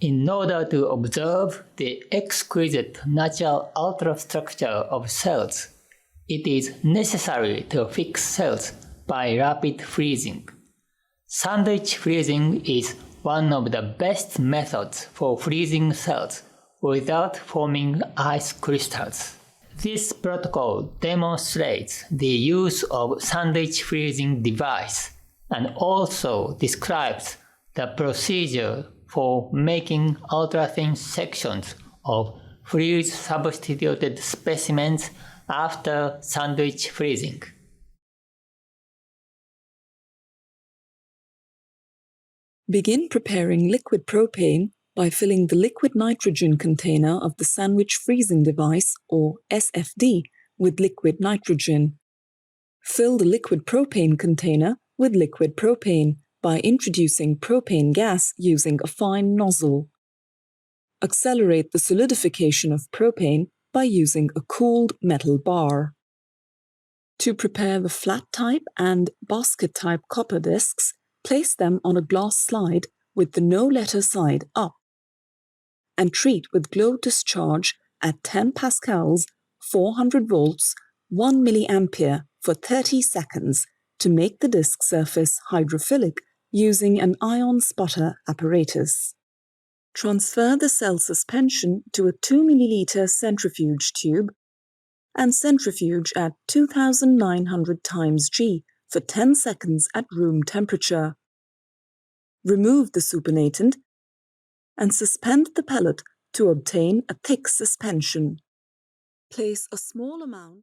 In order to observe the exquisite natural ultrastructure of cells, it is necessary to fix cells by rapid freezing. Sandwich freezing is one of the best methods for freezing cells without forming ice crystals. This protocol demonstrates the use of sandwich freezing device and also describes the procedure for making ultrathin sections of freeze-substituted specimens after sandwich freezing. Begin preparing liquid propane by filling the liquid nitrogen container of the sandwich freezing device, or SFD, with liquid nitrogen. Fill the liquid propane container with liquid propane by introducing propane gas using a fine nozzle. Accelerate the solidification of propane by using a cooled metal bar. To prepare the flat type and basket type copper discs, place them on a glass slide with the no-letter side up and treat with glow discharge at 10 pascals, 400 volts, 1 milliampere for 30 seconds to make the disc surface hydrophilic using an ion sputter apparatus. Transfer the cell suspension to a 2 ml centrifuge tube and centrifuge at 2900 times G for 10 seconds at room temperature. Remove the supernatant and suspend the pellet to obtain a thick suspension. Place a small amount